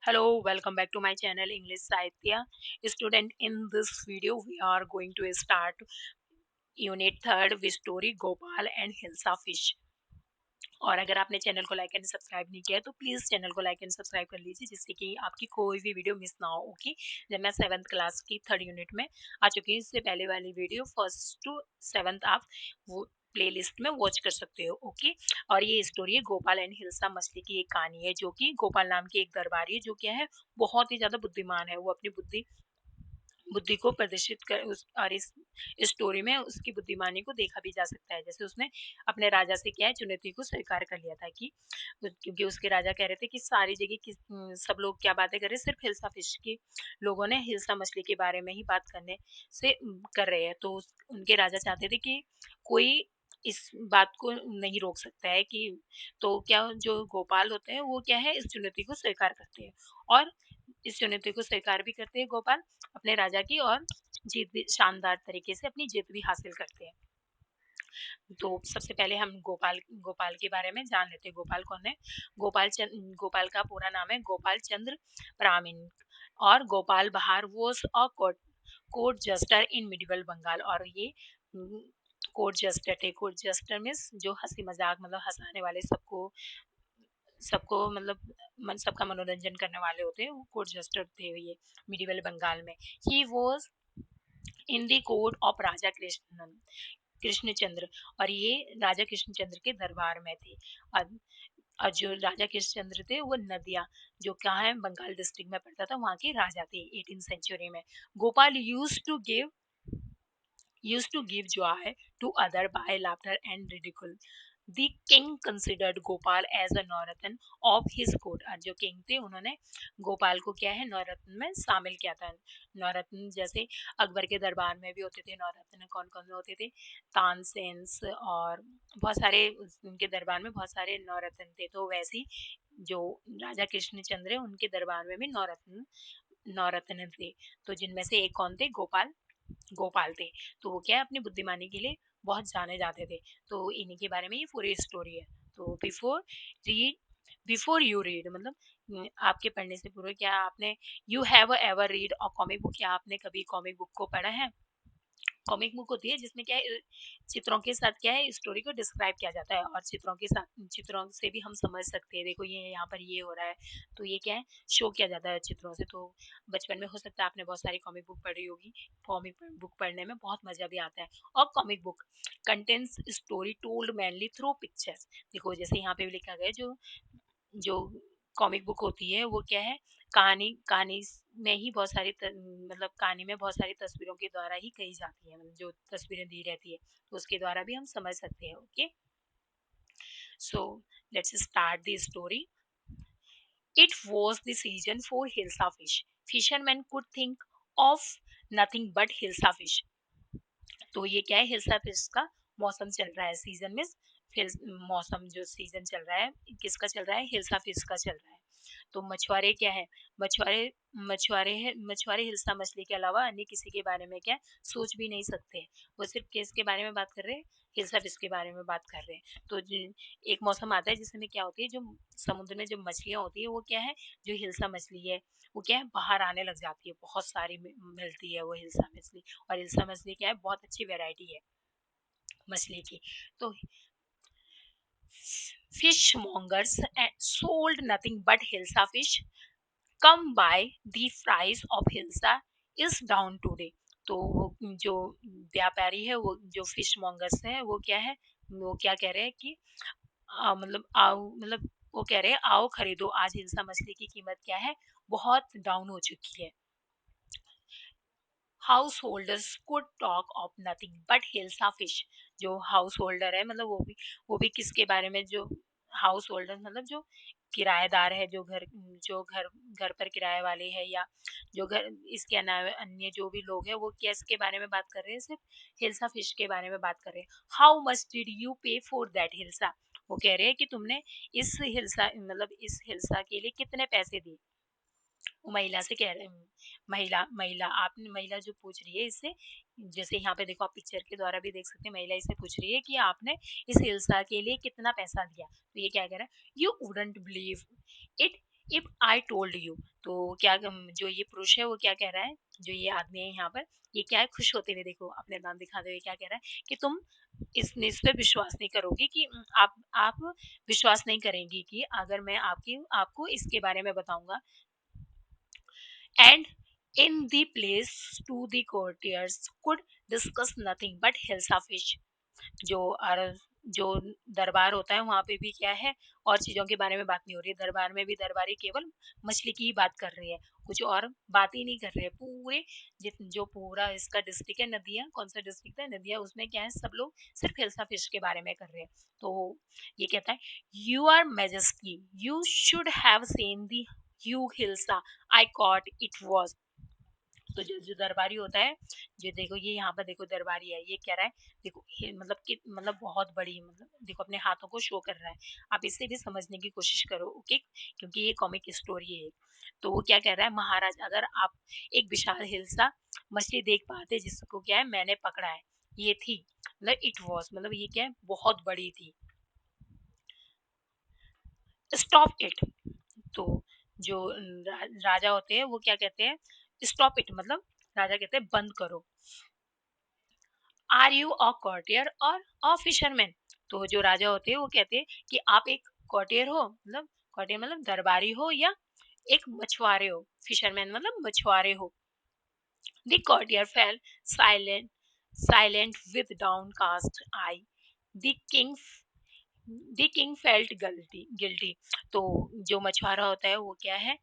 Hello, welcome back to my channel English Sahitya. Student, in this video we are going to start unit 3rd with story Gopal and Hilsa Fish. और अगर आपने channel को like and subscribe नहीं किया है तो please channel को like and subscribe कर लीजिए जिससे कि आपकी कोई भी वीडियो मिस ना हो। ओके, जब मैं 7th क्लास की 3rd यूनिट में आ चुकी हूँ, इससे पहले वाली वीडियो 1st to 7th आप वो प्लेलिस्ट में वॉच कर सकते हो। ओके, और ये स्टोरी है गोपाल एंड हिल्सा मछली की एक कहानी है, जो कि गोपाल नाम के एक दरबारी है जो क्या है, बहुत ही ज्यादा बुद्धिमान है। वो अपनी बुद्धि बुद्धि को प्रदर्शित कर उस और इस स्टोरी में उसकी बुद्धिमानी को देखा भी जा सकता है। जैसे उसने अपने राजा से क्या है, चुनौती को स्वीकार कर लिया था कि क्योंकि उसके राजा कह रहे थे कि सारी जगह सब लोग क्या बातें कर रहे हैं, सिर्फ हिल्सा फिश की लोगों ने हिल्सा मछली के बारे में ही बात करने से कर रहे हैं। तो उनके राजा चाहते थे कि कोई इस बात को नहीं रोक सकता है कि तो क्या जो गोपाल होते हैं वो क्या है, इस चुनौती को स्वीकार करते हैं और इस चुनौती को स्वीकार भी करते हैं गोपाल अपने राजा की, और जीत भी शानदार तरीके से अपनी जीत भी हासिल करते हैं। तो सबसे पहले हम गोपाल गोपाल के बारे में जान लेते हैं। गोपाल कौन है? गोपाल का पूरा नाम है गोपाल चंद्र ब्राह्मण, और Gopal Bhar was a court jester in medieval Bengal. और ये कोर्ट जस्टर थे। कोर्ट जस्टर मीन्स जो हंसी मजाक मतलब हंसाने वाले, सबको सबको मतलब सबका मनोरंजन करने वाले होते हैं, वो कोर्ट जस्टर थे ये मिडिवल बंगाल में। He was in the court of Raja Krishnachandra, और ये राजा कृष्णचंद्र के दरबार में थे। और और जो राजा कृष्णचंद्र थे वो नदिया, जो कहाँ है, बंगाल डिस्ट्रिक्ट में पड़ता था, वहाँ के राजा थे 18th सेंचुरी में। Gopal used to give joy to other by laughter and ridicule. The king considered Gopal as a Navratna of his court। और जो किंग थे उन्होंने गोपाल को क्या है, नौरत्न में शामिल किया था। नौरत्न जैसे अकबर के दरबार में भी होते थे नौरत्न, कौन कौन से होते थे, तानसेन्स और बहुत सारे उनके दरबार में बहुत सारे नौरत्न थे। तो वैसे ही जो राजा कृष्णचंद्र है उनके दरबार में भी नौरत्न नौरत्न थे। तो जिनमें से एक कौन थे, गोपाल गोपाल थे। तो वो क्या है, अपनी बुद्धिमानी के लिए बहुत जाने जाते थे। तो इन्हीं के बारे में ये पूरी स्टोरी है। तो रीड बिफोर यू रीड मतलब आपके पढ़ने से पूर्व क्या आपने यू हैव एवर रीड और कॉमिक बुक, क्या आपने कभी कॉमिक बुक को पढ़ा है? कॉमिक बुक होती है जिसमें क्या है, चित्रों के साथ क्या है, स्टोरी को डिस्क्राइब किया जाता है, और चित्रों के साथ चित्रों से भी हम समझ सकते हैं, देखो ये यहाँ पर ये हो रहा है, तो ये क्या है, शो किया जाता है चित्रों से। तो बचपन में हो सकता है आपने बहुत सारी कॉमिक बुक पढ़ी होगी। कॉमिक बुक पढ़ने में बहुत मजा भी आता है। और comic book contents story told mainly through pictures. देखो जैसे यहाँ पे भी लिखा गया है, जो जो कॉमिक बुक होती है वो क्या है, कहानी कहानी में ही बहुत सारी मतलब कहानी में बहुत सारी तस्वीरों के द्वारा ही कही जाती है, मतलब जो तस्वीरें दी रहती है तो उसके द्वारा भी हम समझ सकते हैं। Okay, so let's start the story. It was the season for hilsa fish. Fishermen could think of nothing but hilsa fish. तो ये क्या है, हिल्सा फिश का मौसम चल रहा है। सीजन में फिर मौसम जो सीजन चल रहा है किसका चल रहा है, हिल्सा फिश का चल रहा है। तो मछुआरे क्या है, मछुआरे मछुआरे हिल्सा मछली के अलावा अन्य किसी के बारे में क्या सोच भी नहीं सकते। वो सिर्फ किस के बारे में बात कर रहे हैं, हिल्सा फिश के बारे में बात कर रहे हैं। तो एक मौसम आता है जिसमें क्या होती है, जो समुद्र में जो मछलियां होती है वो क्या है, जो हिल्सा मछली है वो क्या है, बाहर आने लग जाती है, बहुत सारी मिलती है वो हिल्सा मछली। और हिल्सा मछली क्या है, बहुत अच्छी वेराइटी है मछली की। तो fish mongers sold nothing but hilsa fish. Come by, the price of hilsa is down today। तो जो व्यापारी है, वो जो फिश मॉन्गर्स है वो क्या है, वो क्या कह रहे हैं कि मतलब आओ, मतलब वो कह रहे हैं आओ खरीदो, आज हिल्सा मछली की कीमत क्या है, बहुत डाउन हो चुकी है। House holders could talk of nothing but hilsa fish. जो हाउस होल्डर है मतलब वो भी किसके बारे में, जो हाउस होल्डर मतलब जो किराएदार है, जो घर घर पर किराए वाले है, या जो घर इसके अलावा अन्य जो भी लोग हैं वो किसके बारे में बात कर रहे हैं, सिर्फ हिल्सा फिश के बारे में बात कर रहे हैं। How much did you pay for that hilsa. वो कह रहे हैं कि तुमने इस हिल्सा मतलब इस हिल्सा के लिए कितने पैसे दिए। वो महिला से कह रहे हैं, महिला महिला आपने महिला जो पूछ रही है इससे, जैसे यहाँ पे देखो आप पिक्चर के द्वारा भी देख सकते हैं, महिला इससे पूछ रही है कि आपने इस हिल्सा के लिए कितना पैसा दिया। तो ये क्या कह रहा है, you wouldn't believe it, if I told you, तो क्या जो ये पुरुष है वो क्या कह रहा है, जो ये आदमी है यहाँ पर, ये क्या है, खुश होते हुए, देखो अपने दांत दिखाते हुए क्या कह रहा है कि तुम इस पे विश्वास नहीं करोगी, कि आप विश्वास नहीं करेंगी कि अगर मैं आपको इसके बारे में बताऊंगा। And in the place to the courtiers could discuss nothing but hilsa fish. जो जो दरबार होता है वहां पे भी क्या है, और चीजों के बारे में बात नहीं हो रही है, दरबार में भी दरबारी केवल मछली की ही बात कर रही है, कुछ और बात ही नहीं कर रहे हैं। पूरे जो पूरा इसका डिस्ट्रिक्ट है, नदिया, कौन सा डिस्ट्रिक्ट है, नदिया, उसमें क्या है, सब लोग सिर्फ हिल्सा फिश के बारे में कर रहे हैं। तो ये कहता है, your majesty, you should have seen the huge hilsa I caught it was. तो जो जो दरबारी होता है, जो देखो ये यहाँ पर देखो दरबारी है, ये कह रहा है, देखो मतलब कि मतलब बहुत बड़ी, मतलब देखो अपने हाथों को शो कर रहा है। आप इससे भी समझने की कोशिश करो, ओके, क्योंकि ये कॉमिक स्टोरी है। तो वो क्या कह रहा है, महाराज अगर आप एक विशाल हिल्सा मछली देख पाते जिसको क्या है मैंने पकड़ा है, ये थी, मतलब इट वॉज, मतलब ये क्या है, बहुत बड़ी थी। Stop it. तो जो राजा होते हैं वो क्या कहते हैं, स्टॉप इट, मतलब राजा कहते हैं बंद करो। आर यू अ कॉर्टियर और अ फिशरमैन। तो जो राजा होते हैं वो कहते हैं कि आप एक कॉर्टियर हो, मतलब कॉर्टियर मतलब दरबारी हो, या एक मछुआरे हो, फिशरमैन मतलब मछुआरे हो। The courtier fell silent, silent with downcast eye. The king the king felt guilty. तो जो मछुआरा होता है वो क्या है,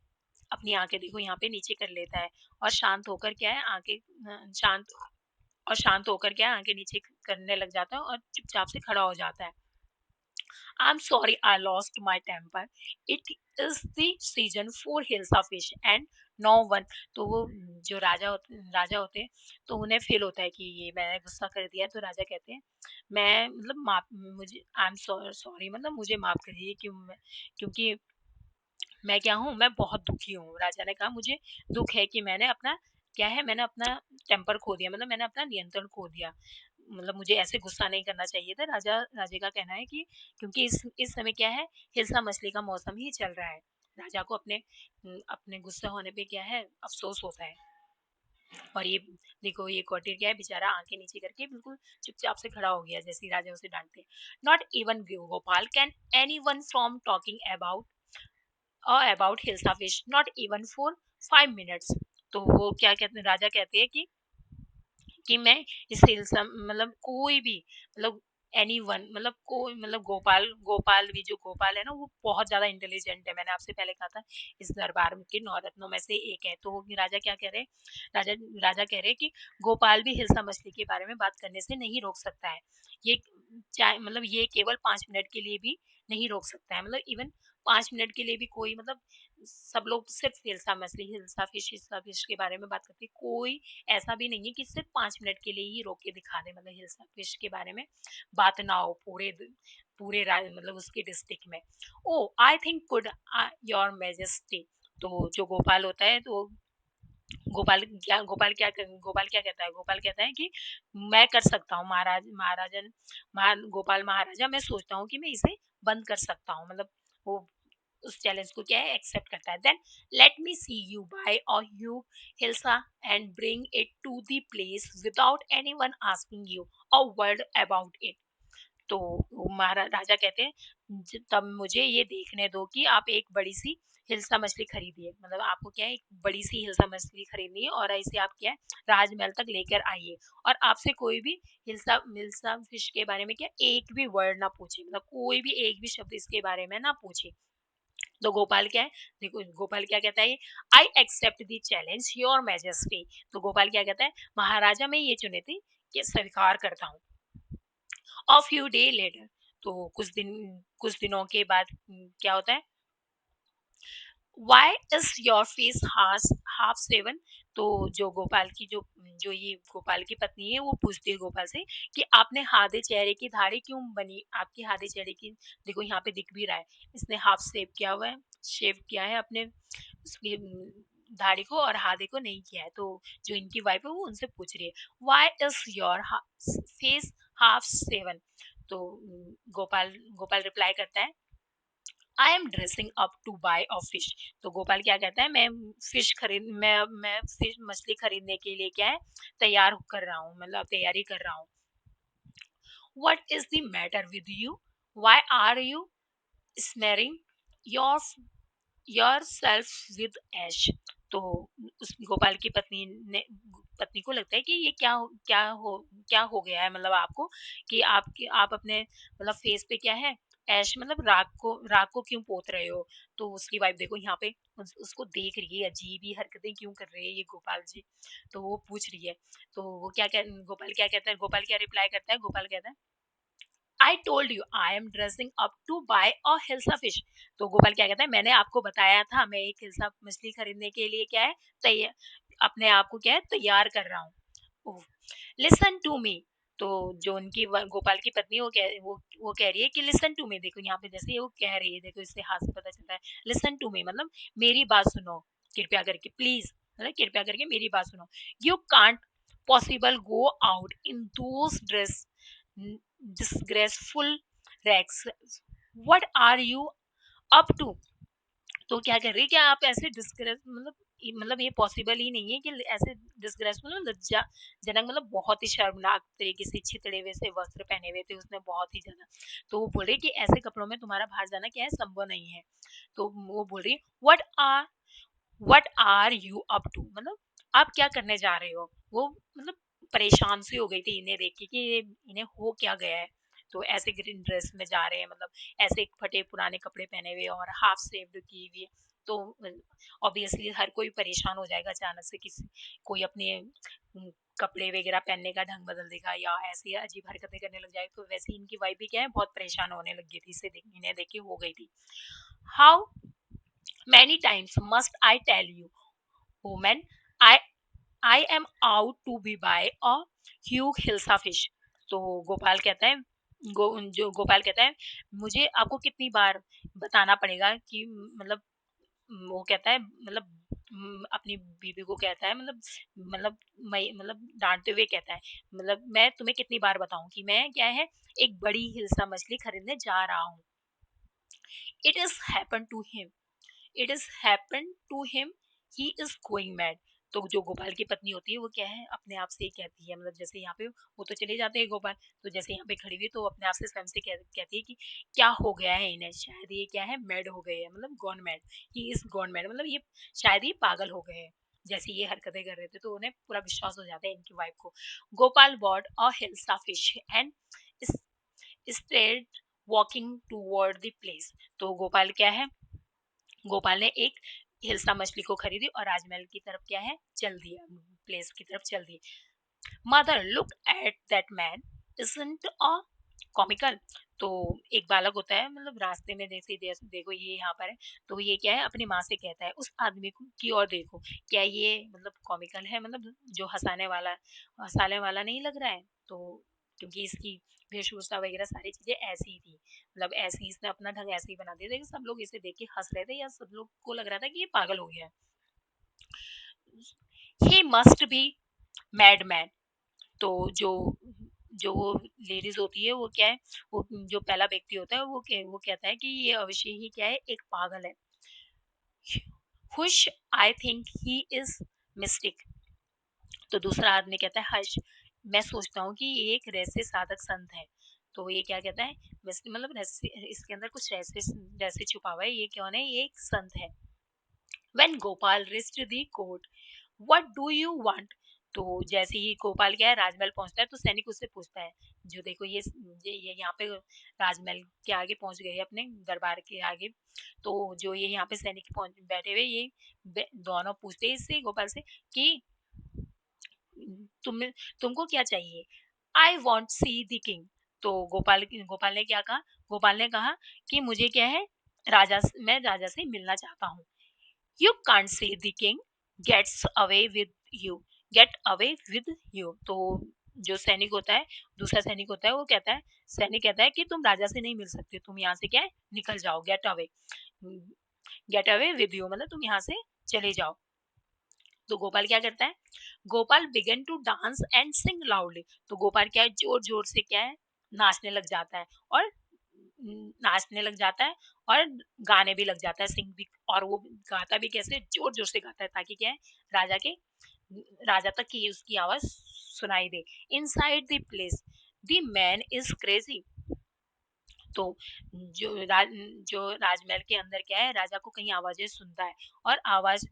अपनी आंखें देखो यहाँ पे नीचे कर लेता है, और शांत होकर क्या है, आंखें शांत, और शांत होकर क्या है, आंखें नीचे करने लग जाता है और चुपचाप से खड़ा हो जाता है। I am sorry I lost my temper, it is the season for hilsa fish and no one. तो वो जो राजा होते हैं, तो उन्हें फील होता है कि ये मैंने गुस्सा कर दिया, तो राजा कहते हैं, मैं मतलब माफ, मुझे आई एम सॉरी, मतलब मुझे माफ करिए, क्योंकि मैं क्या हूँ, मैं बहुत दुखी हूँ। राजा ने कहा, मुझे दुख है कि मैंने अपना क्या है, मैंने अपना टेम्पर खो दिया, मतलब मैंने अपना नियंत्रण खो दिया, मतलब मुझे ऐसे गुस्सा नहीं करना चाहिए था। राजे का कहना है कि क्योंकि इस समय क्या है, हिल्सा मछली का मौसम ही चल रहा है। राजा को अपने गुस्सा होने पे क्या है, अफसोस होता है। और ये देखो, ये कौटिर क्या है, बेचारा आंखें नीचे करके बिल्कुल चुपचाप से खड़ा हो गया, जैसे राजा उसे डांटते। Not even Gopal can any one from talking about hilsa fish, not even for 5 minutes. तो वो क्या कहते हैं, राजा कहते हैं कि मैं इस हिल्सा, मतलब कोई भी, मतलब एनी वन, मतलब कोई, मतलब गोपाल भी, जो गोपाल है ना, वो बहुत ज्यादा इंटेलिजेंट है, मैंने आपसे पहले कहा था, इस दरबार के नौरत्नों में से एक है। तो वो राजा क्या कह रहे हैं, राजा राजा कह रहे हैं कि गोपाल भी हिल्सा मछली के बारे में बात करने से नहीं रोक सकता है। ये चाहे, मतलब ये केवल 5 मिनट के लिए भी नहीं रोक सकता है, मतलब इवन 5 मिनट के लिए भी कोई, मतलब सब लोग सिर्फ हिल्सा फिश के बारे में बात करते हैं, कोई ऐसा भी नहीं है कि सिर्फ 5 मिनट के लिए ही रोक के दिखा दे, मतलब हिल्सा फिश के बारे में बात ना हो मतलब उसके डिस्ट्रिक्ट में। O I think could your majesty. तो जो गोपाल होता है, तो गोपाल क्या कहता है, गोपाल कहता है कि मैं कर सकता हूँ, गोपाल महाराजा, मैं सोचता हूँ कि मैं इसे बंद कर सकता हूँ, मतलब वो उस चैलेंज को क्या है, एक्सेप्ट करता है। Then let me see you buy a huge hilsa and bring it to the place without anyone asking you a word about it. तो महाराजा कहते हैं, तब मुझे ये देखने दो कि आप एक बड़ी सी हिल्सा मछली खरीदिए, मतलब आपको क्या है, एक बड़ी सी हिल्सा मछली खरीदनी है, और इसे आप क्या है, राजमहल तक लेकर आइए, और आपसे कोई भी हिल्सा हिल्सा फिश के बारे में क्या एक भी वर्ड ना पूछे, मतलब कोई भी एक भी शब्द इसके बारे में ना पूछे। तो गोपाल क्या है, देखो गोपाल क्या कहता है, I accept the challenge your majesty. तो गोपाल क्या कहता है, महाराजा मैं ये चुनौती कि स्वीकार करता हूँ। A few day later. तो कुछ दिनों के बाद क्या होता है, why is your face half shaven. तो जो गोपाल की जो ये गोपाल की पत्नी है, वो पूछती है गोपाल से कि आपने हादे चेहरे की दाढ़ी क्यों बनी, आपकी हादे चेहरे की, देखो यहाँ पे दिख भी रहा है, इसने हाफ सेव किया हुआ है, शेव किया है अपने उसकी दाढ़ी को, और हादे को नहीं किया है। तो जो इनकी वाइफ है वो उनसे पूछ रही है, why is your face half shaven. तो गोपाल गोपाल रिप्लाई करता है, I am dressing up to buy a fish. तो गोपाल क्या कहता है, मैं फिश मछली खरीदने के लिए क्या है, तैयार कर रहा हूँ, मतलब तैयारी कर रहा हूँ। What is the matter with you, why are you smearing your yourself with ash. तो उस गोपाल की पत्नी को लगता है कि ये क्या हो गया है, मतलब आपको, कि आप अपने मतलब फेस पे क्या है, ऐश मतलब राख को क्यों पोत रहे हो। तो उसकी वाइफ देखो यहाँ पे उसको देख रही है, अजीब ही हरकतें क्यों कर रहे हैं ये गोपाल जी। तो वो पूछ रही है, तो वो गोपाल क्या कहता है, गोपाल क्या रिप्लाई करता है, गोपाल कहता है I told you I am dressing up to buy a hilsa fish. तो गोपाल क्या कहता है, मैंने आपको बताया था मैं एक हिल्सा मछली खरीदने के लिए क्या है, तैयार, अपने आप को क्या है, तैयार कर रहा हूँ। Listen to me. तो जो उनकी गोपाल की पत्नी वो कह रही है कि लिसन टू मी। देखो यहाँ पे जैसे वो कह रही है, देखो इससे हाथ से पता चलता है, लिसन टू मी मतलब मेरी बात सुनो, कृपया करके प्लीज, मतलब कृपया करके मेरी बात सुनो। You can't possible go out in those dress disgraceful rags, what are you up to. तो क्या कर रही है, क्या आप ऐसे डिस्ग्रेस मतलब ये पॉसिबल ही नहीं है कि ऐसे डिस्ग्रेसफुल लज्जा जनक, मतलब बहुत ही शर्मनाक तरीके से छितड़े हुए से वस्त्र पहने हुए थे उसने, बहुत ही ज्यादा। तो वो बोल रही कि ऐसे कपड़ों में तुम्हारा बाहर जाना क्या है, संभव नहीं है। तो वो बोल रही what are you up to, मतलब आप क्या करने जा रहे हो। वो मतलब परेशान सी हो गई थी इन्हें देख के कि इन्हें हो क्या गया है। तो ऐसे ग्रीन ड्रेस में जा रहे हैं, मतलब ऐसे फटे पुराने कपड़े पहने हुए और हाफ सेव्ड की हुई। तो ऑब्वियसली हर कोई परेशान हो जाएगा अचानक से, किसी कोई अपने कपड़े वगैरह पहनने का ढंग बदल देगा या ऐसी अजीब हरकतें करने लग जाए। तो वैसे इनकी वाइफ भी क्या है, बहुत परेशान होने लग गई थी, इन्हें देख के हो गई थी। How many times must I tell you women, I I am out to be buy a huge hilsa fish. तो गोपाल कहता है, जो गोपाल कहता है, मुझे आपको कितनी बार बताना पड़ेगा कि मतलब वो कहता है, मतलब अपनी बीबी को कहता है, मतलब डांटते हुए कहता है, मतलब मैं तुम्हें कितनी बार बताऊं कि मैं क्या है, एक बड़ी हिल्सा मछली खरीदने जा रहा हूँ। It is happen to him, it is happen to him, he is going mad. तो जो गोपाल की पत्नी होती है वो क्या है, अपने आप से ही कहती है, मतलब जैसे यहाँ पे वो तो चले जाते हैं गोपाल, तो जैसे यहाँ पे खड़ी हुई तो अपने आप से स्वयं से कहती है कि क्या हो गया है इन्हें, शायद ये क्या है, मैड हो गए हैं, मतलब gone mad, he is gone mad, मतलब ये शायद ये पागल हो गए हैं, जैसे ये हरकतें कर रहे थे। तो उन्हें पूरा विश्वास हो जाता है इनकी वाइफ को। Gopal bought a hilsa fish and stayed walking toward the place. तो गोपाल क्या है, गोपाल ने एक हिल्सा मछली को खरीदी और राजमहल की तरफ क्या है, चल दिया, प्लेस की तरफ चल दिया। Mother look at that man, isn't a comical. तो एक बालक होता है, मतलब रास्ते में जैसे देखो ये यहाँ पर है, तो ये क्या है, अपनी माँ से कहता है उस आदमी को की ओर देखो, क्या ये मतलब कॉमिकल है, मतलब जो हंसाने वाला नहीं लग रहा है। तो क्योंकि इसकी वेशभूषा वगैरह सारी चीजें ऐसी ही थी, मतलब ऐसी इसने अपना ढंग ऐसे ही बना दिया था कि सब लोग इसे देख के हंस रहे थे, या सब लोग को लग रहा था कि ये पागल हो गया है। He must be mad man. तो जो जो वो लेडीज होती है वो क्या है, वो जो पहला व्यक्ति होता है वो कहता है कि ये अवश्य ही क्या है, एक पागल है। Hush, I think he is mistake. तो दूसरा आदमी कहता है हर्ष, मैं सोचता हूँ कि ये एक रहस्य साधक संत है। तो ये क्या कहता है, वैसे मतलब रहस्य, इसके अंदर कुछ रहस्य रहस्य छुपा हुआ है, ये कौन है, ये एक संत है। When Gopal reached the court, what do you want? तो जैसे ही गोपाल क्या है, राजमहल पहुंचता है, तो सैनिक उससे पूछता है, जो देखो ये यहाँ पे राजमहल के आगे पहुंच गए, अपने दरबार के आगे। तो जो ये यहाँ पे सैनिक पहुंच बैठे हुए, ये दोनों पूछते हैं इससे, गोपाल से, कि तुम तुमको क्या चाहिए। I want C the king. तो गोपाल ने क्या कहा, गोपाल ने कहा कि मुझे क्या है, मैं राजा से मिलना चाहता हूँ। You can't see the king, gets away with you, get away with you. तो जो सैनिक होता है, दूसरा सैनिक होता है, वो कहता है, सैनिक कहता है कि तुम राजा से नहीं मिल सकते, तुम यहाँ से क्या है, निकल जाओ, गेट अवे विद यू मतलब तुम यहाँ से चले जाओ। तो गोपाल क्या करता है, Gopal began to dance and sing loudly. तो गोपाल क्या है, जोर जोर से क्या है, नाचने लग जाता है, और नाचने लग जाता है और गाने भी लग जाता है, सिंग भी, और वो गाता भी कैसे, जोर जोर से गाता है ताकि क्या है, राजा के राजा तक की उसकी आवाज सुनाई दे। Inside the place the man is crazy. तो जो राजमहल के अंदर क्या है, राजा को कहीं आवाजें सुनता है, और आवाज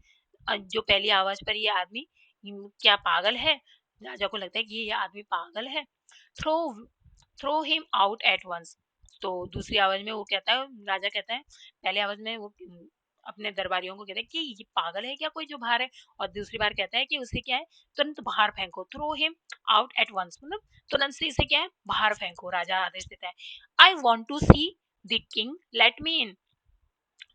जो पहली आवाज पर ये आदमी क्या पागल है, राजा को लगता है कि ये आदमी पागल है। Throw throw him out at once. तो दूसरी आवाज में वो कहता है, राजा कहता है, पहले आवाज में वो अपने दरबारियों को कहता है कि ये पागल है क्या कोई जो बाहर है, और दूसरी बार कहता है कि उसे क्या है, तुरंत बाहर फेंको, throw him out at once, मतलब तुरंत से इसे क्या है, बाहर फेंको, राजा आदेश देता है। I want to see the king, let me in.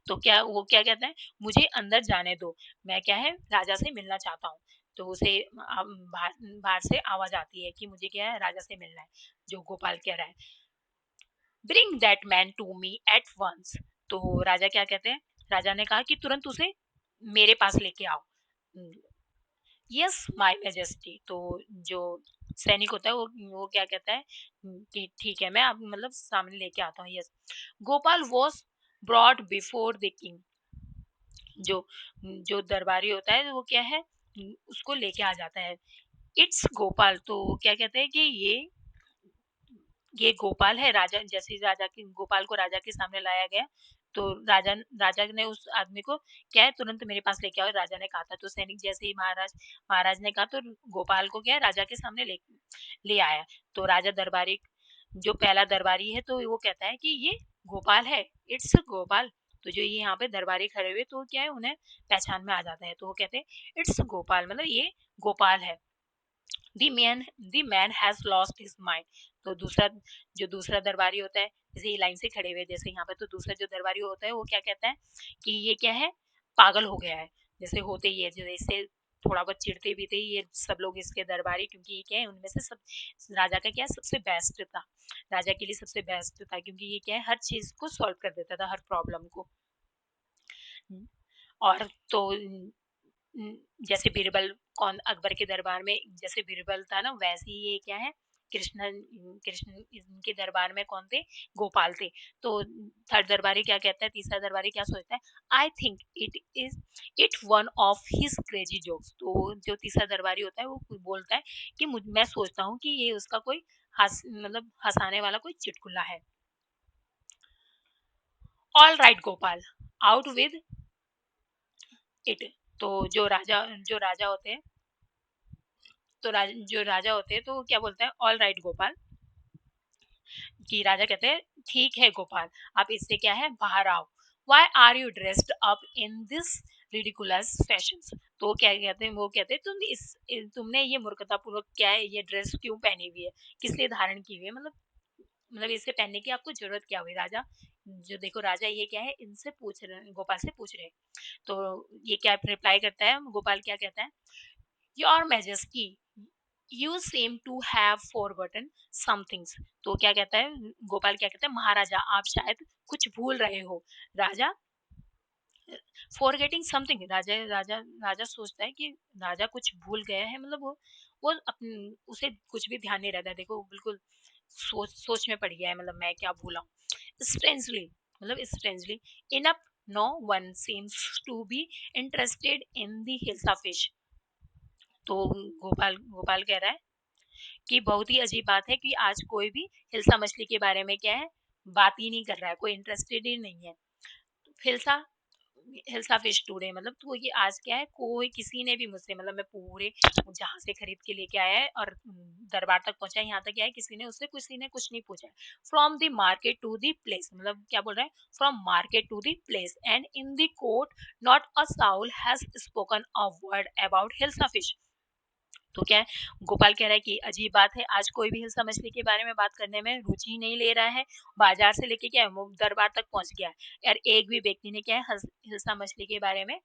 तो क्या वो क्या कहता है, मुझे अंदर जाने दो, मैं क्या है, राजा से मिलना चाहता हूँ। तो उसे बाहर बाहर से आवाज आती है कि मुझे क्या है, राजा से मिलना है, जो गोपाल कह रहा है। Bring that man to me at once. तो राजा क्या कहते हैं, राजा ने कहा कि तुरंत उसे मेरे पास लेके आओ। Yes my majesty. तो जो सैनिक होता है वो क्या कहता है कि ठीक है, मैं आप मतलब सामने लेके आता हूँ। Yes, Gopal was broad before the king. जो जो दरबारी होता है वो क्या है, उसको लेके आ जाता है। इट्स गोपाल। तो क्या कहते हैं कि ये गोपाल है। राजा जैसे राजा के गोपाल को राजा के सामने लाया गया, तो राजा राजा ने उस आदमी को क्या है, तुरंत मेरे पास लेके आओ, राजा ने कहा था। तो सैनिक जैसे ही महाराज ने कहा, तो गोपाल को क्या है, राजा के सामने ले आया। तो राजा दरबारी, जो पहला दरबारी है, तो वो कहता है कि ये गोपाल है, इट्स गोपाल। तो जो ये यहाँ पे दरबारी खड़े हुए, तो क्या है, उन्हें पहचान में आ जाता है, तो वो कहते हैं इट्स गोपाल, मतलब ये गोपाल है। The man has lost his mind. तो दूसरा दरबारी होता है, जैसे ये लाइन से खड़े हुए, जैसे यहाँ पे, तो दूसरा जो दरबारी होता है वो क्या कहता है कि ये क्या है, पागल हो गया है। जैसे होते ही है, जैसे थोड़ा बहुत चिढ़ते भी थे ये सब लोग इसके दरबारी, क्योंकि ये क्या है, उनमें से सब राजा का क्या है, सबसे बेस्ट था, राजा के लिए सबसे बेस्ट था, क्योंकि ये क्या है, हर चीज को सॉल्व कर देता था, हर प्रॉब्लम को। और तो जैसे बीरबल, कौन अकबर के दरबार में जैसे बीरबल था ना, वैसे ही ये क्या है, कृष्ण कृष्ण इनके दरबार में कौन थे, गोपाल थे। तो थर्ड दरबारी क्या कहता है, तीसरा दरबारी क्या सोचता है, I think it one of his crazy jokes. तो जो तीसरा दरबारी होता है वो बोलता है कि मैं सोचता हूँ कि ये उसका कोई मतलब हंसाने वाला कोई चुटकुला है। All right Gopal, out with it. तो जो राजा होते हैं, तो जो राजा होते हैं, तो क्या बोलता है, ऑल राइट गोपाल। कि राजा कहते हैं ठीक है गोपाल, आप इससे क्या है, बाहर आओ। Why are you dressed up in this ridiculous fashion. तो क्या कहते हैं, वो कहते हैं तुमने ये मूर्खतापूर्वक क्या है, ये ड्रेस क्यों पहनी हुई है, किस लिए धारण की हुई है, मतलब इसे पहनने की आपको जरूरत क्या हुई, राजा। जो देखो राजा ये क्या है, इनसे पूछ रहे, गोपाल से पूछ रहे। तो ये क्या रिप्लाई करता है, गोपाल क्या कहता है, your majesty, you seem to have forgotten some things. तो क्या कहता है, गोपाल क्या कहता है, महाराजा आप शायद कुछ भूल रहे हो। राजा, फॉरगेटिंग समथिंग, राजा राजा राजा सोचता है कि राजा कुछ भूल गया है, मतलब वो अपने उसे कुछ भी ध्यान नहीं रहता है। देखो बिल्कुल सोच में पड़ गया है, मतलब मैं क्या भूला हूँ। स्ट्रेंजली, मतलब strangely enough, no one seems to be interested in the hilsa fish. तो गोपाल गोपाल कह रहा है कि बहुत ही अजीब बात है कि आज कोई भी हिल्सा मछली के बारे में क्या है, बात ही नहीं कर रहा है, कोई इंटरेस्टेड ही नहीं है। हिल्सा हिल्सा फिश टूडे, मतलब तो ये आज क्या है, कोई किसी ने भी मुझसे, मतलब मैं पूरे जहां से खरीद के लेके आया है और दरबार तक पहुंचा है, यहाँ तक क्या है, किसी ने कुछ नहीं पूछा। From the market to the place, मतलब क्या बोल रहा है, from market to the place and in the court not a soul has spoken a word about hilsa fish. तो क्या है, गोपाल कह रहा है कि अजीब बात है, आज कोई भी हिल्सा मछली के बारे में बात करने में रुचि ही नहीं ले रहा है। बाजार से लेके क्या है, वो दरबार तक पहुंच गया है, यार एक भी व्यक्ति ने क्या है, हिल्सा मछली के बारे में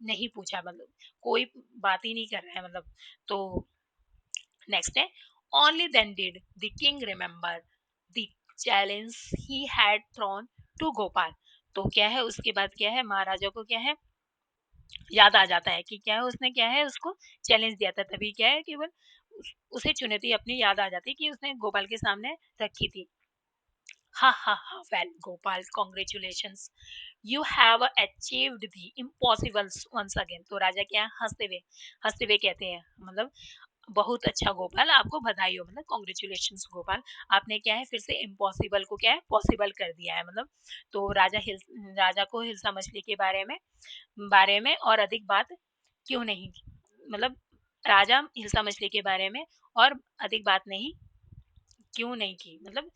नहीं पूछा, मतलब कोई बात ही नहीं कर रहा है, मतलब। तो नेक्स्ट है, only then did the king remember the challenge he had thrown to Gopal. तो क्या है, उसके बाद क्या है, महाराजा को क्या है, याद आ जाता है कि क्या है, उसने क्या है, उसको चैलेंज दिया था, तभी क्या है, केवल उसे चुनौती अपनी याद आ जाती कि उसने गोपाल के सामने रखी थी। Ha ha ha. Well, Gopal, congratulations. You have achieved the impossible once again. तो राजा क्या हंसते हुए कहते हैं, मतलब बहुत अच्छा गोपाल, आपको बधाई हो, मतलब कॉन्ग्रेचुलेशन गोपाल, आपने क्या है फिर से इम्पॉसिबल को क्या है पॉसिबल कर दिया है, मतलब। तो राजा को हिल्सा मछली के बारे में और अधिक बात क्यों नहीं की, मतलब राजा हिल्सा मछली के बारे में और अधिक बात नहीं क्यों नहीं की, मतलब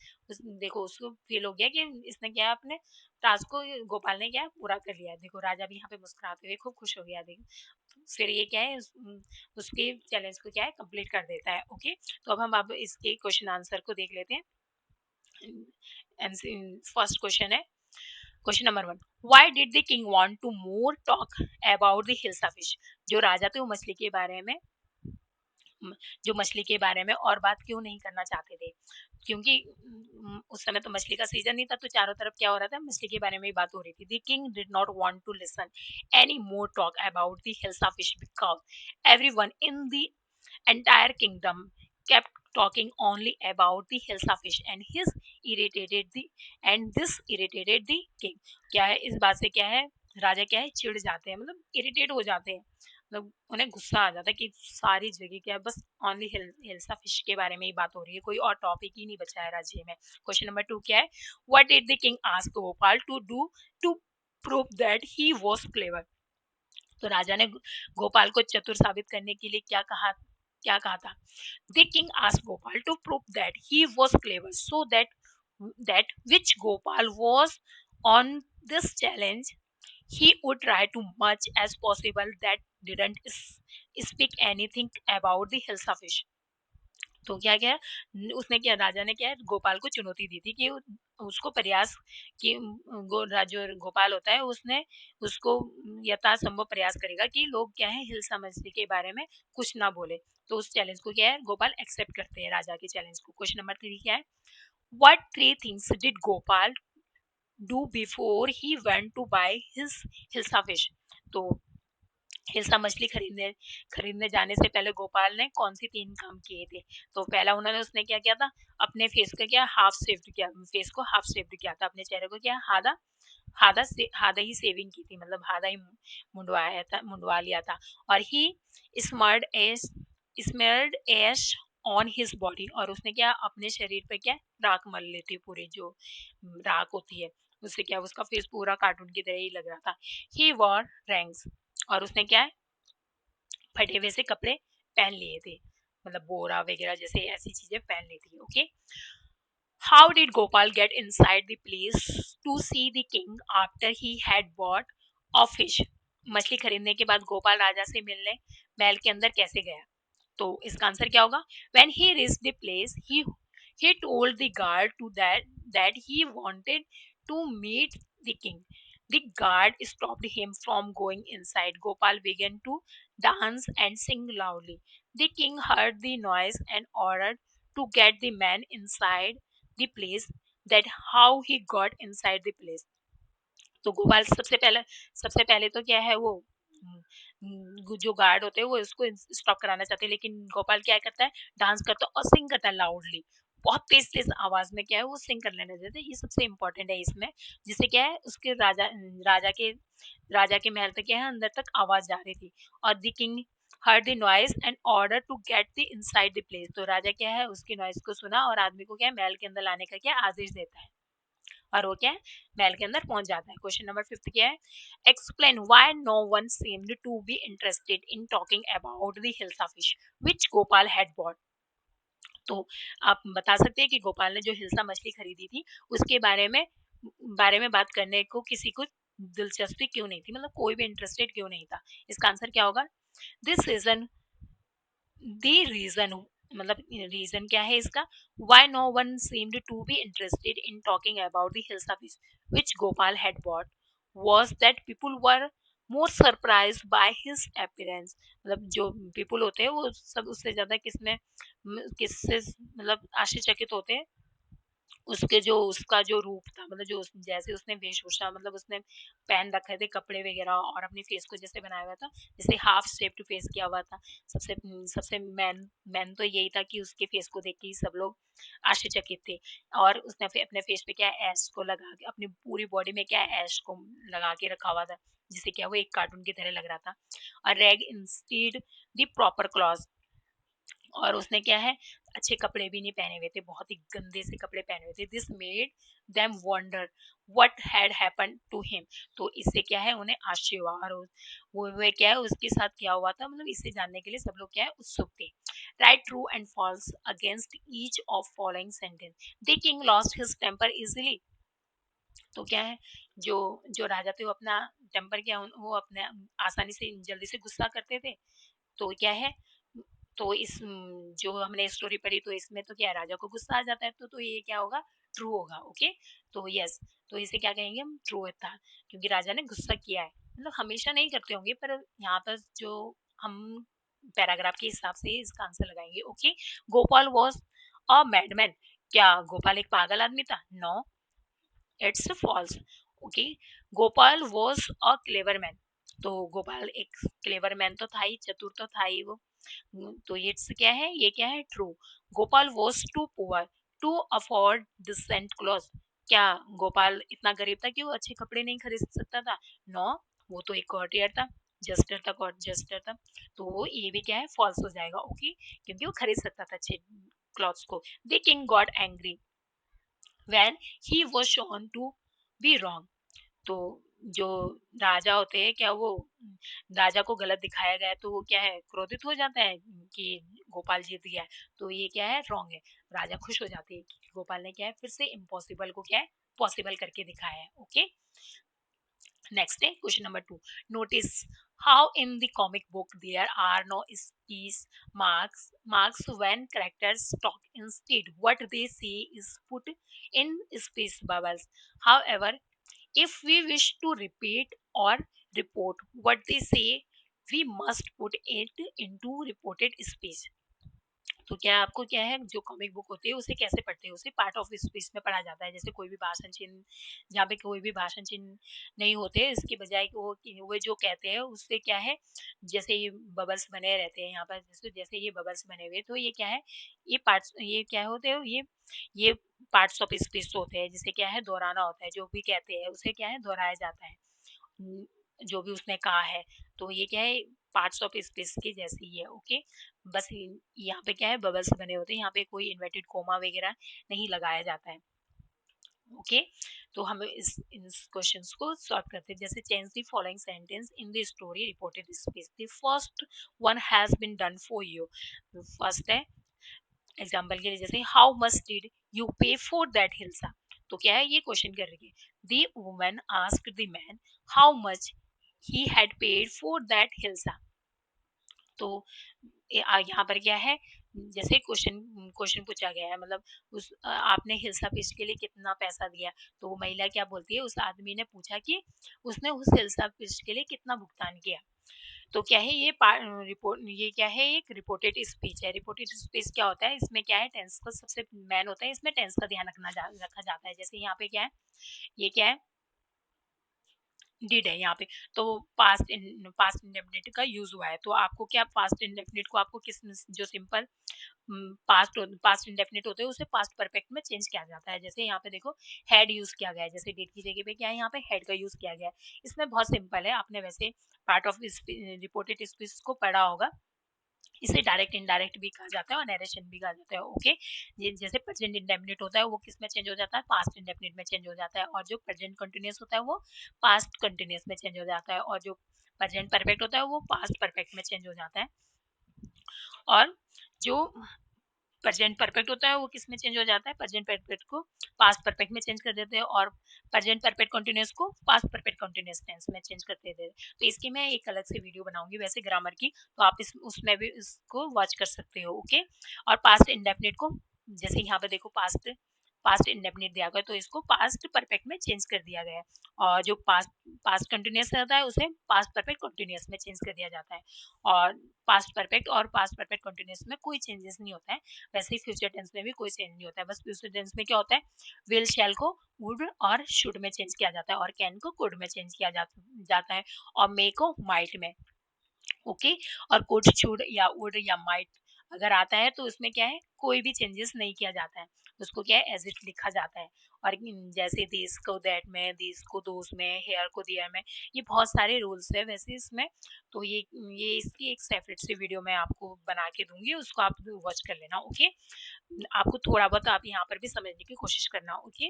देखो उसको फील हो गया कि इसने क्या अपने टास्क को गोपाल ने क्या पूरा कर लिया। देखो राजा भी यहाँ पे मुस्कुराते हुए खूब खुश हो गया। देखो फिर ये क्या है उसके चैलेंज को क्या है कंप्लीट कर देता है। ओके, तो अब इसके क्वेश्चन आंसर को देख लेते हैं। फर्स्ट क्वेश्चन है, question number 1, why did the king want to more talk about the hilsa fish. जो राजा थे वो मछली के बारे में जो मछली के बारे में और बात क्यों नहीं करना चाहते थे, क्योंकि उस समय तो मछली का सीजन नहीं था, तो चारों तरफ क्या हो रहा था, मछली के बारे में ही बात हो रही थी। The king did not want to listen any more talk about the hilsa fish because everyone in the entire kingdom kept talking only about the Hilsa fish and this irritated the king। क्या है इस बात से क्या है राजा क्या है चिढ़ जाते हैं, मतलब इरिटेट हो जाते हैं, मतलब उन्हें गुस्सा आ जाता है कि सारी जगह क्या है बस ओनली हिल्सा फिश के बारे में ही बात हो रही है, कोई और टॉपिक ही नहीं बचा है राज्य में। क्वेश्चन नंबर 2 क्या है, what did the king ask Gopal to do to prove that he was clever. तो राजा ने गोपाल को चतुर साबित करने के लिए क्या कहा था। The king asked Gopal to prove that he was clever, so that which Gopal was on this challenge, he would try to much as possible that didn't speak anything about the Hilsa fish। तो क्या क्या उसने क्या राजा ने क्या गोपाल को चुनौती दी थी कि उसको प्रयास कि जो गोपाल होता है उसने उसको यथासंभव प्रयास करेगा कि लोग क्या है हिल्सा मछली के बारे में कुछ ना बोले। तो उस चैलेंज को क्या है गोपाल एक्सेप्ट करते हैं राजा के चैलेंज को। क्वेश्चन नंबर 3 क्या है, what 3 things did Gopal do before he went to buy his hilsa fish. तो हिल्सा मछली खरीदने खरीदने जाने से पहले गोपाल ने कौन सी 3 काम किए थे। तो पहला उसने क्या किया था, अपने फेस को क्या हाफ शेव्ड किया, फेस को हाफ शेव्ड किया था, अपने चेहरे को क्या आधा ही सेविंग की थी, मतलब आधा ही मुंडवा लिया था। और he smeared ash smelled ash on his body, और उसने क्या अपने शरीर पे क्या राख मल ली थी, पूरी जो राख होती है उससे क्या उसका फेस पूरा कार्टून की तरह ही लग रहा था। ही वॉर रैंक्स, और उसने क्या है फटे हुए से कपड़े पहन लिए थे, मतलब बोरा वगैरह जैसे ऐसी चीजें पहन ली थी। Okay, how did Gopal get inside the place to see the king after he had bought a fish. मछली खरीदने के बाद गोपाल राजा से मिलने महल के अंदर कैसे गया। तो इसका आंसर क्या होगा, when he reached the place he told the guard to that he wanted to meet the king। The guard stopped him from going inside। Gopal began to dance and sing loudly। The king heard the noise and ordered to get the man inside the place। That how he got inside the place। तो गोपाल सबसे पहले तो क्या है वो जो guard होते हैं वो इसको स्टॉप कराना चाहते हैं, लेकिन गोपाल क्या करता है डांस करता है और सिंग करता है लाउडली, बहुत तेज तेज आवाज में क्या है वो सिंग कर लेने देते हैं। ये सबसे इंपॉर्टेंट है इसमें, जिससे क्या है उसके राजा के महल तक क्या है अंदर तक आवाज जा रही थी। और the king heard the noise and order to get the inside the place। तो राजा क्या है उसकी नॉइज को सुना और आदमी को क्या है महल के अंदर लाने का क्या आदेश देता है, और वो क्या है महल के अंदर पहुंच जाता है। क्वेश्चन नंबर 5 क्या है, explain why no one seemed to be interested in talking about the hilsa fish which Gopal had bought. तो आप बता सकते हैं कि गोपाल ने जो हिल्सा मछली खरीदी थी उसके बारे में बात करने को किसी को दिलचस्पी क्यों नहीं थी, मतलब कोई भी इंटरेस्टेड क्यों नहीं था। इसका आंसर क्या होगा, दिस रीजन द रीजन, मतलब रीजन क्या है इसका, why no one seemed to be interested in talking about the hilsa fish which Gopal had bought was that people were more surprised by his appearance। मतलब जो people होते हैं वो सब उससे ज्यादा किससे मतलब आश्चर्यचकित होते हैं उसके जो उसका जो रूप था, मतलब जो जैसे उसने वेशभूषा, मतलब उसने पहन रखे थे कपड़े वगैरह, और अपने फेस को जैसे बनाया हुआ था, जैसे हाफ शेप्ड फेस किया हुआ था। सबसे सबसे मैन मैन तो यही था कि उसके फेस को देख के ही सब लोग आश्चर्यचकित थे। और उसने अपने फेस पे क्या ऐश को लगा के, अपनी पूरी बॉडी में क्या ऐश को लगा के रखा हुआ था, जिससे क्या वो एक कार्टून की तरह लग रहा था। और रेग इंस्टीड द प्रॉपर क्लॉथ, और उसने क्या है, अच्छे कपड़े भी नहीं पहने हुए थे, बहुत ही गंदे से कपड़े पहने हुए थे। This made them wonder what had happened to him. तो इससे क्या है, उन्हें आश्चर्य हुआ, और वो क्या है, उसके साथ क्या हुआ था, मतलब इसे जानने के लिए सब लोग क्या है, उत्सुक थे। Write true and false against each of following sentence. The king lost his temper easily. तो क्या है, जो जो राजा थे वो अपना टेम्पर क्या, वो अपने आसानी से जल्दी से गुस्सा करते थे। तो क्या है, तो इस जो हमने स्टोरी पढ़ी, तो इसमें तो क्या है, राजा को गुस्सा आ जाता है, तो ये क्या होगा, ट्रू होगा। ओके, तो यस, तो इसे क्या कहेंगे हम, ट्रू था, क्योंकि राजा ने गुस्सा किया है। मतलब हमेशा नहीं करते होंगे, पर यहाँ पर जो हम पैराग्राफ के हिसाब से इसका आंसर लगाएंगे। Okay, Gopal was a madman. क्या गोपाल एक पागल आदमी था? No, it's false. Okay, Gopal was a clever man. तो गोपाल एक क्लेवर मैन तो था ही, चतुर तो था ही वो। तो ये क्या है, ये क्या है, true. Gopal was too poor to afford decent cloth. क्या गोपाल इतना गरीब था कि वो अच्छे कपड़े नहीं खरीद सकता था? नो, वो तो एक कॉर्टियर था, जस्टर था, कॉर्ट जस्टर था। तो वो ये भी क्या है, फॉल्स हो जाएगा। ओके, क्योंकि वो खरीद सकता था अच्छे क्लॉथ्स को। The king got angry when he was shown to be wrong। तो जो राजा होते हैं, क्या वो राजा को गलत दिखाया गया है, तो वो क्या है, क्रोधित हो जाता है कि गोपाल जीत गया है। तो ये क्या है, रॉन्ग है। राजा खुश हो जाते हैं कि गोपाल ने क्या है, फिर से इम्पॉसिबल को क्या है, पॉसिबल करके दिखाया है। ओके, नेक्स्ट है question number 2। Notice how in the comic book there are no space marks when characters talk. Instead what they say is put in space bubbles. However, if we wish to repeat or report what they say, we must put it into reported space। तो क्या आपको क्या है, जो comic book होती है उसे कैसे पढ़ते हैं, उसे पार्ट ऑफ स्पीच में पढ़ा जाता है। जैसे कोई भी भाषण चिन्ह, जहाँ पे कोई भी भाषण चिन्ह नहीं होते, इसके बजाय वो जो कहते हैं उससे क्या है, जैसे ये बबल्स बने रहते हैं यहाँ पर, जैसे जैसे ये बबल्स बने हुए, तो ये क्या है, ये पार्ट्स, ये क्या होते हैं, ये पार्ट्स ऑफ स्पीच होते हैं, जिसे क्या है, दोहराना होता है। जो भी कहते हैं उसे क्या है, दोहराया जाता है, जो भी उसने कहा है। तो ये क्या है, पार्ट्स ऑफ स्पीच के जैसी ही है। ओके, बस यहाँ पे क्या है, बबल्स बने होते हैं, यहाँ पे कोई इन्वर्टेड कोमा वगैरह नहीं लगाया जाता है। ओके, तो हम इस क्वेश्चंस को सॉल्व करते हैं। जैसे change the following sentence in the story reported speech. The first one has been done for you. First है, एग्जाम्पल के लिए जैसे how much did you pay for that hilsa. तो क्या है, ये क्वेश्चन कर रही है। The woman asked the man how much he had paid for that hilsa. तो यहाँ पर क्या है, जैसे क्वेश्चन क्वेश्चन पूछा गया है, मतलब आपने हिल्सा फिश के लिए कितना पैसा दिया। तो वो महिला क्या बोलती है, उस आदमी ने पूछा कि उसने उस हिल्सा फिश के लिए कितना भुगतान किया। तो क्या है, ये रिपोर्ट, ये क्या है, एक रिपोर्टेड स्पीच है। रिपोर्टेड स्पीच क्या होता है, इसमें क्या है, टेंस का सबसे मैन होता है, इसमें टेंस का ध्यान रखा जाता है। जैसे यहाँ पे क्या है, ये क्या है, डिड है यहाँ पे। तो पास्ट इंडेफिनिट का यूज हुआ है। तो आपको क्या, पास्ट इंडेफिनिट को आपको किस, जो सिंपल पास्ट इंडेफिनिट होते हैं उसे पास्ट परफेक्ट में चेंज किया जाता है। जैसे यहाँ पे देखो, हैड यूज किया गया है, जैसे डेट की जगह पे क्या है, यहाँ पे हैड का यूज किया गया है। इसमें बहुत सिंपल है, आपने वैसे पार्ट ऑफ रिपोर्टेड स्पीच को पढ़ा होगा। इसे डायरेक्ट इनडायरेक्ट भी कहा जाता है और नरेशन भी कहा जाता है। ओके, ये जैसे प्रेजेंट इंडेफिनिट होता है वो किस में चेंज हो जाता है, पास्ट इंडेफिनिट में चेंज हो जाता है। और जो प्रेजेंट कंटिन्यूअस होता है वो पास्ट कंटिन्यूअस में चेंज हो जाता है। और जो प्रेजेंट परफेक्ट होता है वो पास्ट परफेक्ट में चेंज हो जाता है। और जो प्रेजेंट परफेक्ट होता है वो किस में चेंज हो जाता है, प्रेजेंट परफेक्ट को पास्ट परफेक्ट में चेंज कर देते हैं, और प्रेजेंट परफेक्ट कंटीन्यूअस को पास्ट परफेक्ट कंटीन्यूअस टेंस में चेंज कर देते हैं। तो इसकी मैं एक अलग से वीडियो बनाऊंगी वैसे ग्रामर की, तो आप उसमें भी इसको वॉच कर सकते हो। ओके, और पास्ट इंडेफिनिट को, जैसे यहाँ पे देखो, पास्ट पास्ट इंडेफिनिट दिया गया, तो इसको पास्ट परफेक्ट में चेंज कर दिया गया है। और जो पास्ट पास्ट कंटिन्यूअस रहता है उसे पास्ट परफेक्ट कंटिन्यूअस में चेंज कर दिया जाता है। और पास्ट परफेक्ट और पास्ट परफेक्ट कंटिन्यूअस में कोई चेंजेस नहीं होता है। वैसे ही फ्यूचर टेंस में भी कोई चेंज नहीं होता है। बस फ्यूचर टेंस में क्या होता है, विल शैल को वुड और शुड में चेंज किया जाता है, और कैन को कुड में चेंज किया जाता है, और मे को माइट में। ओके। और कुड शुड या वुड या माइट अगर आता है तो उसमें क्या है, कोई भी चेंजेस नहीं किया जाता है, उसको क्या है एज इट लिखा जाता है। और जैसे दिस को दैट में, दिस को दोस में, हेयर को दियर में, ये बहुत सारे रूल्स है वैसे इसमें। तो ये इसकी एक सेपरेट सी वीडियो मैं आपको बना के दूंगी, उसको आप वॉच कर लेना। ओके। आपको थोड़ा बहुत आप यहाँ पर भी समझने की कोशिश करना। ओके।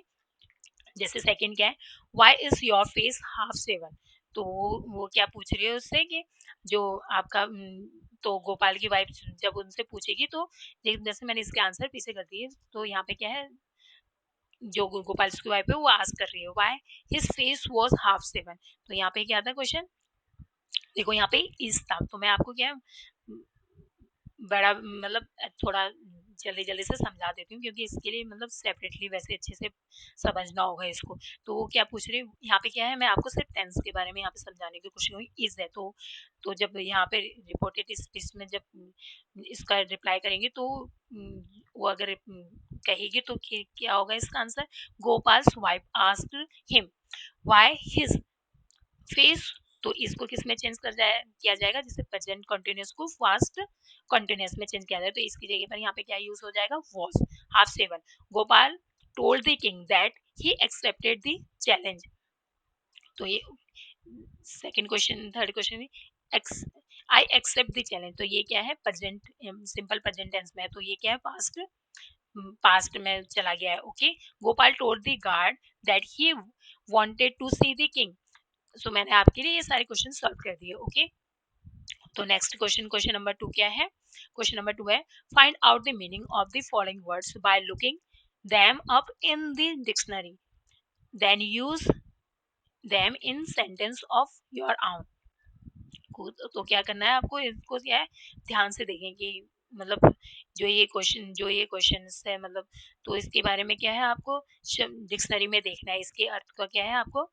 जैसे सेकंड क्या है, why is your face half shaven. तो वो क्या पूछ रही है उससे कि जो आपका तो गोपाल की वाइफ जब उनसे पूछेगी तो जैसे मैंने इसके आंसर पीछे कर दिए, तो यहाँ पे क्या है, जो गोपाल की वाइफ है वो आस्क कर रही है why his face was half shaven. तो यहाँ पे क्या था क्वेश्चन, देखो यहाँ पे इस था, तो मैं आपको क्या बड़ा मतलब थोड़ा जल्दी जल्दी से समझा देती हूँ, क्योंकि इसके लिए मतलब सेपरेटली वैसे अच्छे से समझना होगा इसको। तो वो क्या पूछ रही है यहाँ पे, क्या है, मैं आपको सिर्फ टेंस के बारे में यहाँ पे समझाने की कोशिश हुई, इज है तो जब यहाँ पे रिपोर्टेड स्पीच में जब इसका रिप्लाई करेंगे तो वो अगर कहेगी तो क्या होगा इसका answer, गोपाल्स wife asked him why his face. तो इसको किस में चेंज किया जाएगा, जिससे प्रेजेंट कंटिन्यूअस को फास्ट कंटिन्यूअस में चेंज किया जाए, तो इसकी जगह पर यहाँ पे क्या यूज हो जाएगा, was half shaven. Gopal told the king that he accepted the challenge. तो ये second question, third question, I accept the challenge, तो ये क्या है, प्रेजेंट सिंपल प्रेजेंट टेंस में है, तो ये क्या है, पास्ट में चला गया है। Okay. Gopal told the guard that he wanted to see the king. So मैंने आपके लिए ये सारे क्वेश्चन सॉल्व कर दिए। ओके। तो नेक्स्ट क्वेश्चन, क्वेश्चन नंबर 2 क्या है, क्वेश्चन नंबर 2 है find out the meaning of the following words by looking them up in the dictionary, then use them in sentence of your own। तो क्या करना है आपको, इसको क्या है ध्यान से देखें कि मतलब जो ये क्वेश्चन है मतलब, तो इसके बारे में क्या है आपको डिक्शनरी में देखना है, इसके अर्थ का क्या है आपको,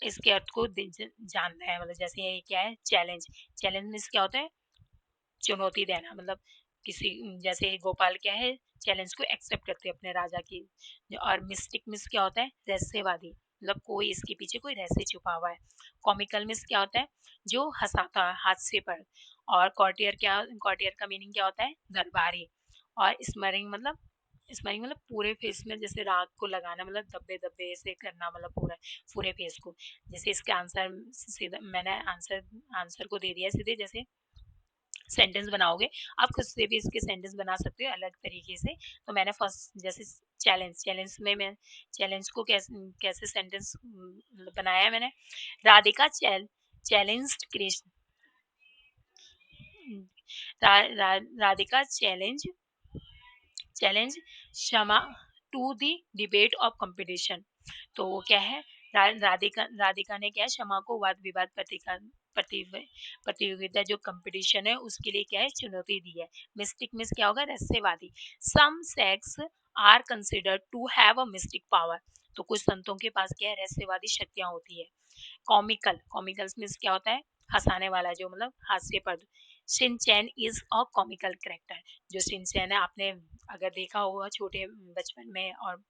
इसके अर्थ को जानना है। मतलब जैसे ये क्या है, चैलेंज, चैलेंज मीन्स क्या होता है, चुनौती देना, मतलब किसी, जैसे गोपाल क्या है, चैलेंज को एक्सेप्ट करते हैं अपने राजा की। और मिस्टिक मिस क्या होता है, रहस्यवादी, मतलब कोई इसके पीछे कोई रहस्य छुपा हुआ है। कॉमिकल मिस क्या होता है, जो हंसाता है हादसे पर। और कॉर्टियर का मीनिंग क्या होता है, दरबारी। और स्मरिंग मतलब पूरे फेस में जैसे राग को लगाना, मतलब दब्बे दब्बे से करना, मतलब पूरा पूरे फेस को। जैसे इसके आंसर सीधा मैंने आंसर को दे दिया सीधे, जैसे सेंटेंस बनाओगे, आप खुद से भी इसके सेंटेंस बना सकते हो अलग तरीके से। तो मैंने फर्स्ट जैसे चैलेंज में मैं चैलेंज को कैसे कैसे सेंटेंस बनाया है मैंने, Radhika challenge Krishna, Radhika challenge Kshama to the debate of competition. तो वो क्या है, राधिका ने क्या है, क्षमा को वाद विवाद प्रतियोगिता जो कंपटीशन है उसके लिए क्या है, चुनौती दी है। मिस्टिक मिस क्या होगा, रहस्यवादी। Some saints are considered to have a mystic power. तो कुछ संतों के पास क्या है, रहस्यवादी शक्तियां होती है। कॉमिकल्स मीन्स क्या होता है, हंसाने वाला, जो मतलब हास्यपद। Shinchan is a comical character. जो शिनचैन है, आपने अगर देखा होगा छोटे बचपन में, और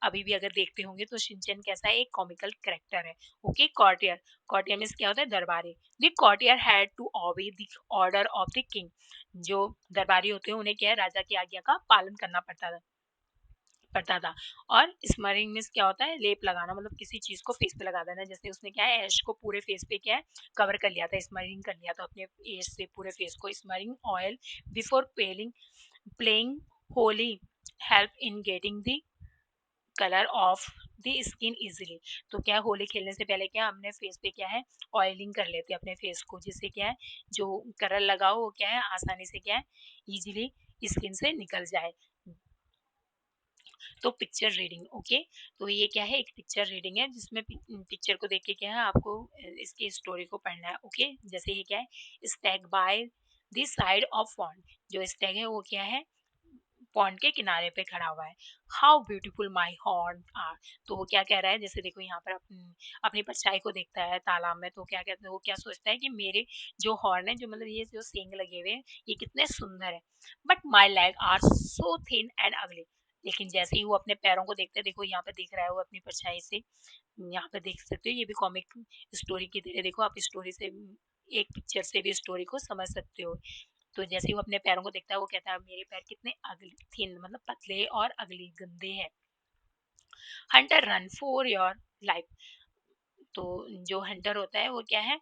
अभी भी अगर देखते होंगे, तो शिनचैन कैसा है, एक कॉमिकल करेक्टर है। ओके। कॉर्टियर मीन्स क्या होता है, दरबारी। The courtier had to obey the order of the king. जो दरबारी होते हैं उन्हें क्या है, राजा की आज्ञा का पालन करना पड़ता था। और स्मरिंग मीन्स क्या होता है, लेप लगाना, मतलब किसी चीज को फेस पे लगा देना। जैसे उसने क्या है, ऐश को पूरे फेस पे क्या है, कवर कर लिया था, स्मरिंग कर लिया था अपने ऐश से पूरे फेस को। Smearing oil before playing Holi help in getting the colour off the skin easily. तो क्या होली खेलने से पहले क्या हमने फेस पे क्या है, ऑयलिंग कर लेते हैं अपने फेस को, जिससे क्या है जो कलर लगाओ वो क्या है आसानी से क्या है, इजीली स्किन से निकल जाए। तो पिक्चर रीडिंग। ओके। तो ये क्या है, एक पिक्चर रीडिंग है, जिसमें पिक्चर को देख के क्या है आपको इसकी स्टोरी को पढ़ना है। ओके। जैसे ये क्या है, Stag by the side of pond. जो स्टैग है वो क्या है, पॉन्ड के किनारे पे खड़ा हुआ है। How beautiful my horn are. तो वो क्या कह रहा है, जैसे देखो यहाँ पर अपनी परछाई को देखता है तालाब में, तो क्या कहते हैं, वो क्या सोचता है कि मेरे जो हॉर्न है, जो मतलब ये जो सींग लगे हुए हैं, ये कितने सुंदर है। But my leg are so thin and ugly. लेकिन जैसे ही वो अपने पैरों को देखते हैं, देखो यहाँ पे दिख रहा है वो अपनी परछाई से, यहाँ पे देख सकते हो, ये भी कॉमिक स्टोरी की तरह, देखो आप स्टोरी से, एक पिक्चर से भी स्टोरी को समझ सकते हो। तो जैसे ही वो अपने पैरों को देखता है, वो कहता है मेरे पैर कितने अगली थिन, मतलब पतले और अगली गंदे हैं। Hunter run for your life. तो जो हंटर होता है वो क्या है,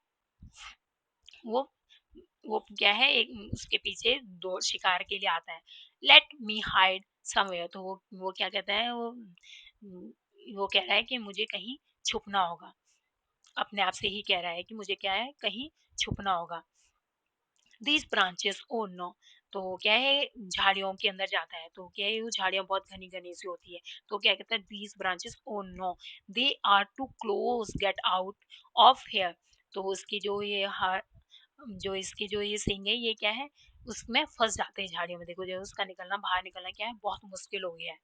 वो वो क्या है, एक उसके पीछे दो शिकार के लिए आता है। Let me hide somewhere. तो वो क्या कहता है, वो कह रहा है कि मुझे कहीं छुपना होगा, अपने आप से ही कह रहा है कि मुझे क्या है, कहीं छुपना होगा। These branches oh no. तो क्या है, झाड़ियों के अंदर जाता है, तो क्या है, वो झाड़ियां बहुत घनी घनी सी होती है। तो क्या कहता है, these branches oh no, they are too close, get out of here. तो उसकी जो ये हार, जो इसकी जो ये सिंग है, ये क्या है, उसमें फंस जाते हैं झाड़ियों में। देखो जो उसका निकलना, बाहर निकलना क्या है, बहुत मुश्किल हो गया है।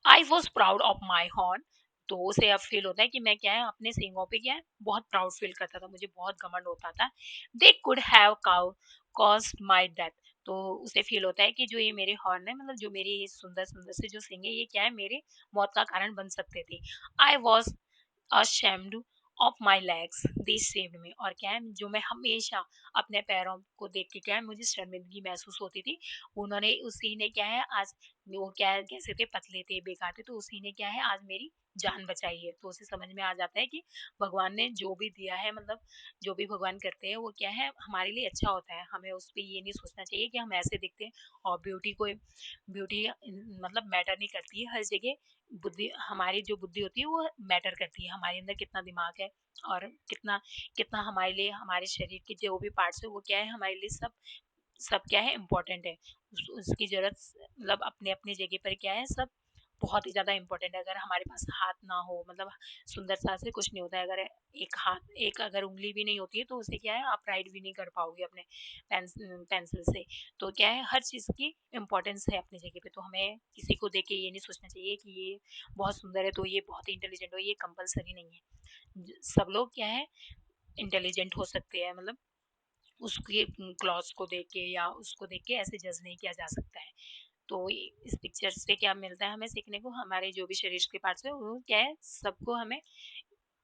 I was proud of my horn. तो उसे अब फील होता है कि मैं क्या है, अपने सींगों पे क्या है, बहुत प्राउड फील करता था, मुझे बहुत घमंड होता था। They could have cow cost my death. तो उसे फील होता है कि जो ये मेरे हॉर्न है, मतलब जो मेरी ये सुंदर सुंदर से जो सिंग है, ये क्या है, मेरे मौत का कारण बन सकते थे। I was ashamed of my legs, they saved me। और क्या है, जो मैं हमेशा अपने पैरों को देख के क्या है, मुझे शर्मिंदगी महसूस होती थी, उन्होंने, उसी ने क्या है आज, वो क्या है, कैसे थे, पतले थे, बेकार थे, तो उसी ने क्या है आज मेरी जान बचाई है। तो उसे समझ में आ जाता है कि भगवान ने जो भी दिया है, मतलब जो भी भगवान करते हैं, वो क्या है, हमारे लिए अच्छा होता है। हमें उस पर ये नहीं सोचना चाहिए कि हम ऐसे दिखते हैं। और ब्यूटी मतलब मैटर नहीं करती है हर जगह। बुद्धि, हमारी जो बुद्धि होती है, वो मैटर करती है, हमारे अंदर कितना दिमाग है, और कितना कितना हमारे लिए, हमारे शरीर के जो भी पार्ट्स है, वो क्या है, हमारे लिए सब सब क्या है, इम्पोर्टेंट है। उसकी जरूरत, मतलब अपने अपने जगह पर क्या है, सब बहुत ही ज्यादा इम्पोर्टेंट है। अगर हमारे पास हाथ ना हो, मतलब सुंदरता से कुछ नहीं होता है। अगर एक हाथ, एक अगर उंगली भी नहीं होती है, तो उसे क्या है, आप राइट भी नहीं कर पाओगे अपने पेंसिल से। तो क्या है, हर चीज की इम्पोर्टेंस है अपनी जगह पे। तो हमें किसी को देख के ये नहीं सोचना चाहिए कि ये बहुत सुंदर है तो ये बहुत ही इंटेलिजेंट हो, ये कंपलसरी नहीं है। सब लोग क्या है, इंटेलिजेंट हो सकते हैं, मतलब उसके क्लॉथ्स को देख के या उसको देख के ऐसे जज नहीं किया जा सकता है। तो इस पिक्चर से क्या मिलता है हमें सीखने को, हमारे जो भी शरीर के पार्ट्स है, वो क्या है, सबको हमें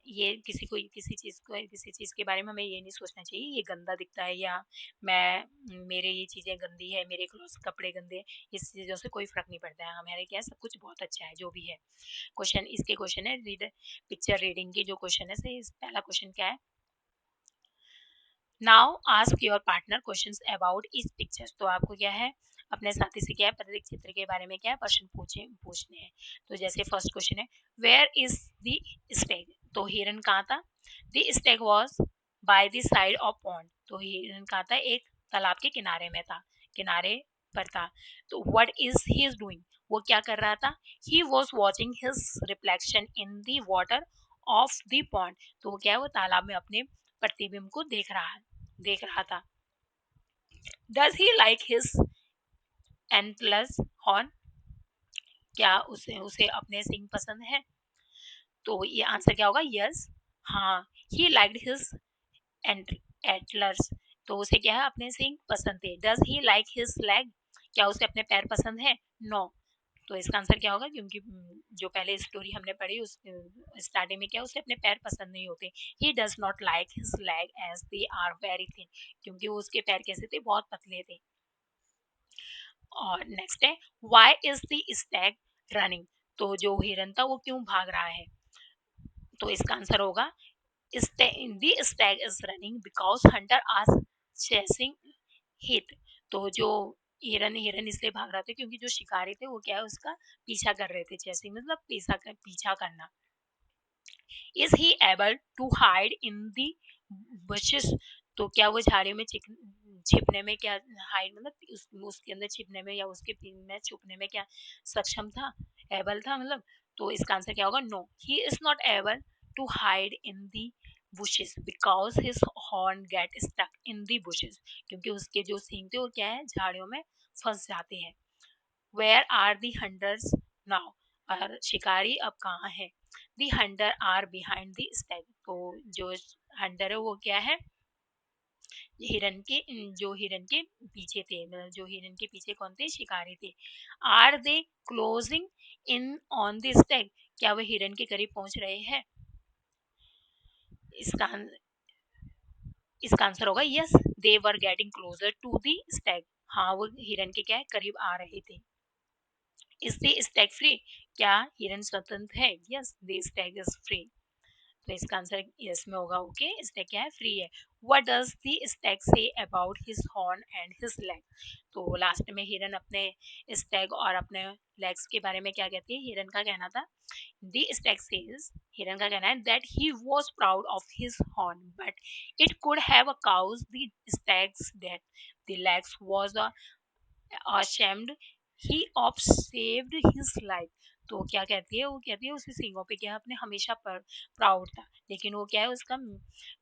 ये, किसी को किसी चीज के बारे में हमें ये नहीं सोचना चाहिए ये गंदा दिखता है, या मैं, मेरे ये चीजें गंदी है, मेरे क्लोथ कपड़े गंदे हैं, इस चीजों से कोई फर्क नहीं पड़ता है। हमारे क्या है, सब कुछ बहुत अच्छा है जो भी है। क्वेश्चन, इसके क्वेश्चन है, रीड पिक्चर रीडिंग की जो क्वेश्चन है, पहला क्वेश्चन क्या है, now ask your partner questions about इस पिक्चर्स। तो आपको क्या है, अपने साथी से क्या है, प्रत्येक चित्र के बारे में क्या है, प्रश्न पूछने हैं। तो जैसे फर्स्ट क्वेश्चन है, वेयर इज द स्टेग। तो हिरन कहाँ था, the स्टेग was by the side of pond. तो हिरन कहाँ था, एक तालाब के किनारे में था, किनारे पर था। तो what is he is doing, वो क्या कर रहा था, he was watching his reflection in the water of the pond. तो वो क्या है, वो तालाब में अपने प्रतिबिंब को देख रहा था। Does he like his antlers horn. क्या उसे उसे अपने सिंग पसंद है। तो ये आंसर क्या होगा, यस, हाँ। He liked his antlers. तो उसे क्या है, अपने सिंग पसंद थे। Does he like his leg, क्या उसे अपने पैर पसंद है, नो। तो इसका आंसर क्या होगा, क्योंकि जो पहले स्टोरी हमने पढ़ी उस स्टार्टिंग में क्या, उसे अपने पैर पसंद नहीं होते। He does not like his leg as they are very thin, क्योंकि वो उसके पैर कैसे थे, बहुत पतले थे। और नेक्स्ट है, why is the Stag running. तो जो हिरन था वो क्यों भाग रहा है। तो इसका आंसर होगा, the stag is running because hunter are chasing it. तो जो हिरन हिरन इसलिए भाग रहा था क्योंकि जो शिकारी थे वो क्या है, उसका पीछा कर रहे थे। चेसिंग मतलब पीछा करना। Is he able to hide in the bushes। तो क्या वो झाड़ियों में छिपने में क्या, हाइड मतलब उसके अंदर छिपने में या उसके पिन में छुपने में क्या सक्षम था, एबल था मतलब। तो इसका आंसर क्या होगा, no, he is not able to hide in the bushes because his horn get stuck। in the bushes, क्योंकि उसके जो सींग थे वो क्या है, झाड़ियों में फंस जाते हैं. Where are the hunters now? और शिकारी अब कहाँ है? The hunter are behind the stag. तो जो हंटर है वो क्या है, हिरन के, जो हिरन के पीछे थे, मतलब जो हिरन के पीछे कौन थे, शिकारी थे. Are they closing in on the stag, क्या वो हिरन के करीब पहुंच रहे हैं? इसका इसका आंसर होगा yes, they were getting closer to the stag. हाँ, वो हिरन के क्या है, करीब आ रहे थे. इज द स्टैग फ्री, क्या हिरन स्वतंत्र है? Yes, the stag is free. तो इसका आंसर यस में होगा. ओके, स्टैग क्या है, फ्री है. What does the Stag say about his horn and his leg? तो लास्ट में हिरन अपने स्टैग और अपने लेग्स के बारे में क्या कहती है? हिरन का कहना था, द स्टैग सेज, हिरन का कहना है, that he was proud of his horn but it could have a cause the stags that the legs was ashamed he of saved his life. तो क्या कहती है, वो कहती है उसके सींगों पे क्या है, अपने हमेशा पर प्राउड था, लेकिन वो क्या है, उसका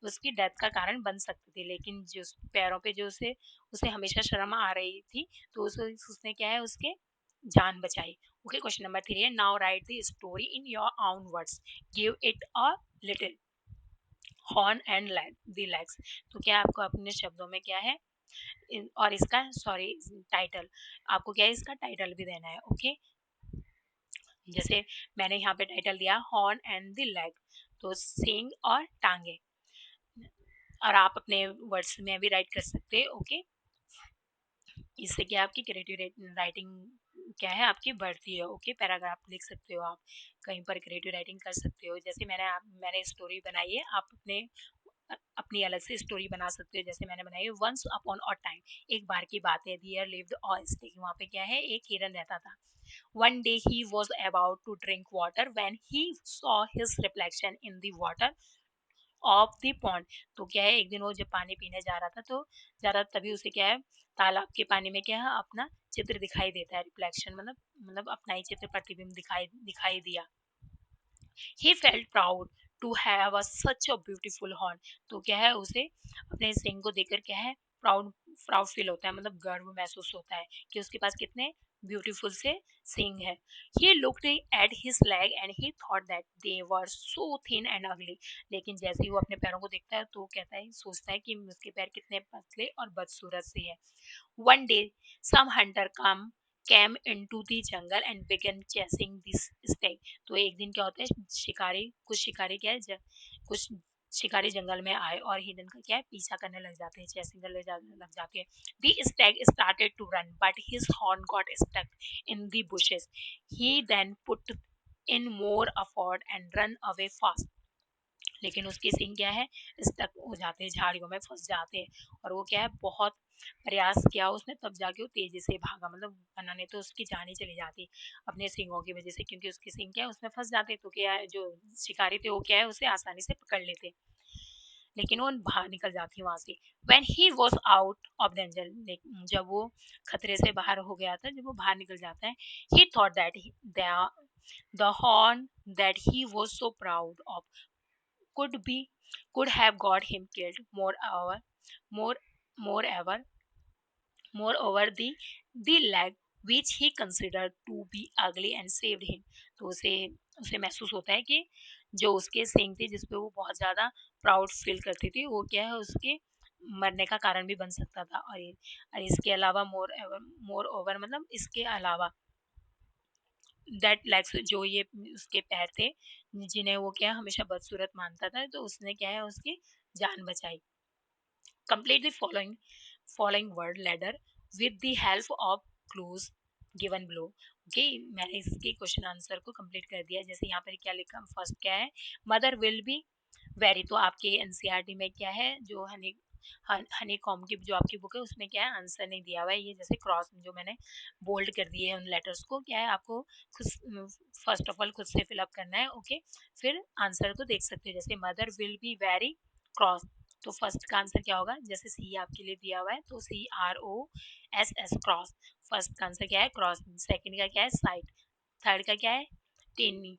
उसकी डेथ का कारण बन सकती थी, लेकिन जो पैरों पे जो उसे उसे हमेशा शर्म आ रही थी, तो उसने क्या है, उसके जान बचाई. ओके, क्वेश्चन नंबर 3 है, now right the story in your own words, give it a little horn and leg the legs. तो क्या आपको अपने शब्दों में क्या है, और इसका सॉरी टाइटल, आपको क्या है, इसका टाइटल भी देना है. ओके, जैसे मैंने यहाँ पे टाइटल दिया हॉर्न एंड द लेग, तो सींग और टांगे, और आप अपने वर्ड्स में भी राइट कर सकते हैं. ओके, इससे क्या आपकी क्रिएटिव राइटिंग क्या है, आपकी बढ़ती है. ओके, पैराग्राफ लिख सकते हो आप, कहीं पर क्रिएटिव राइटिंग कर सकते हो. जैसे मैंने स्टोरी बनाई है, आप अपनी अलग से स्टोरी बना सकते हो. जैसे मैंने बनाई है, वंस अपॉन अ टाइम, एक बार की बात है, देयर लिव्ड अ स्नेक, वहाँ पे क्या है, एक हिरन रहता था. One day he was about to drink water when he saw his reflection in the water of the pond. तो क्या है, एक दिन वो जब पानी पीने जा रहा था, तो जा रहा तभी उसे क्या है, तालाब के पानी में क्या है, अपना चित्र दिखाई देता है. रिफ्लेक्शन मतलब अपना ही चित्र, प्रतिबिंब दिखाई दिखाई दिया. He felt proud to have a such a beautiful horn. तो क्या है, उसे अपने सिंग को देखकर क्या है, प्राउड प्राउड फील होता है, मतलब गर्व महसूस होता है कि उसके पास कितने ब्यूटीफुल से सिंग है. He looked at his leg and he thought that they were so thin and ugly. लेकिन जैसे ही वो अपने पैरों को देखता है, तो कहता है, सोचता है कि उसके पैर कितने पतले और बदसूरत से है. One day some hunter came into the jungle and began chasing this stag. तो एक दिन क्या होता है, कुछ शिकारी क्या है, कुछ शिकारी जंगल में आए और हिरन का क्या है, पीछा करने लग जाते हैं, चेसिंग करने लग जाते हैं. The stag started to run but his horn got stuck in the bushes. He then put in more effort and run away fast. लेकिन उसके सींग क्या है, स्टक हो जाते हैं, झाड़ियों में फंस जाते हैं, और वो क्या है, बहुत प्रयास किया उसने, तब जाके वो तेजी से भागा, मतलब वरना नहीं तो उसकी जान ही चली जाती अपने सींगों की वजह से, क्योंकि उसके सींग क्या है, उसमें फंस जाते, तो क्या है, जो शिकारी थे वो क्या है, उसे आसानी से पकड़ लेते, लेकिन वो बाहर निकल जाती वहां से. When he was out of danger, जब वो खतरे से बाहर हो गया था, जब वो बाहर निकल जाता है, he thought that the horn that he was so proud of could be could have got him killed. More moreover moreover the leg which he considered to be ugly and saved him. तो उसे उसे महसूस होता है कि जो उसके सिंग थे, जिसपे वो बहुत ज्यादा प्राउड फील करती थी, वो क्या है, उसके मरने का कारण भी बन सकता था. और इसके अलावा मोर ओवर मतलब इसके अलावा दैट लेग्स, जो ये उसके पैर थे, जिन्हें वो क्या हमेशा बदसूरत मानता था, तो उसने क्या है, उसकी जान बचाई. Complete the following word ladder with the help of clues given below. Okay, मैंने इसके क्वेश्चन आंसर को कंप्लीट कर दिया. जैसे यहाँ पर क्या लिखा, फर्स्ट क्या है, मदर विल बी वेरी. तो आपके एनसीईआरटी में क्या है, जो हनी कॉम की जो आपकी बुक है, उसमें क्या है, आंसर नहीं दिया हुआ है. ये जैसे क्रॉस जो मैंने बोल्ड कर दिए हैं, उन लेटर्स को क्या है, आपको खुद फर्स्ट ऑफ ऑल खुद से फिलअप करना है. ओके, फिर आंसर को देख सकते हो. जैसे mother will be very cross, तो फर्स्ट का आंसर क्या होगा, जैसे सी आपके लिए दिया हुआ है, तो CROSS क्रॉस, फर्स्ट का आंसर क्या है, क्रॉस. सेकंड का क्या है, साइट. थर्ड का क्या है, टेनी.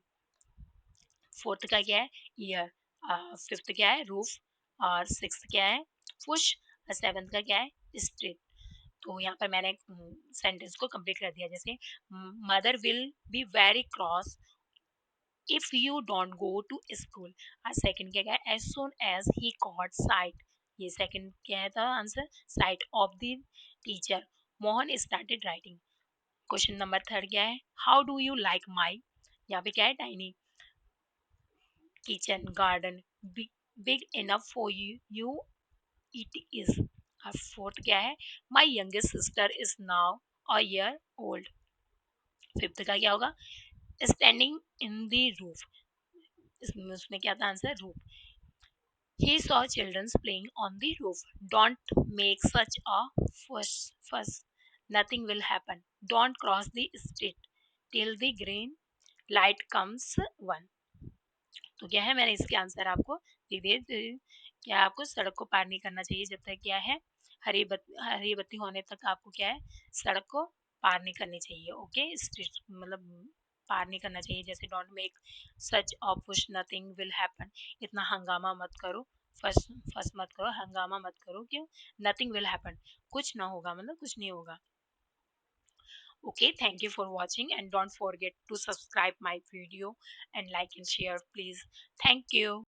फोर्थ का क्या है, ईयर. फिफ्थ क्या है, रूफ. और सिक्स्थ क्या है, पुश. और सेवंथ का क्या है, स्ट्रीट। तो यहाँ पर मैंने सेंटेंस को कंप्लीट कर दिया, जैसे mother will be very cross if you don't go to school। और सेकंड क्या है, as soon as he caught sight। ये सेकंड क्या था answer, sight of the teacher, Mohan started writing। Question number third क्या है, how do you like my, यहाँ पे क्या है, tiny kitchen garden, big enough for you it is. और फोर्थ क्या है, my youngest sister is now a year old. Fifth का क्या होगा, स्टैंडिंग इन द रूफ, इसमें उसमें क्या था answer, roof. He saw children playing on the roof. Don't make such a fuss. Nothing will happen. Don't cross the street till the green light comes one। तो क्या है, मैंने इसके answer आपको दे दिए। क्या आपको सड़क को पार नहीं करना चाहिए जब तक क्या है, हरी बत्ती होने तक आपको क्या है, सड़क को पार नहीं करनी चाहिए। ओके, स्ट्रीट मतलब पार नहीं करना चाहिए। जैसे don't make such of push, nothing will happen, इतना हंगामा मत करो, फस फस मत करो, हंगामा मत करो, क्यों, नथिंग विल हैपन, कुछ ना होगा, मतलब कुछ नहीं होगा। Okay, thank you for watching and don't forget to subscribe my video and like and share please. Thank you.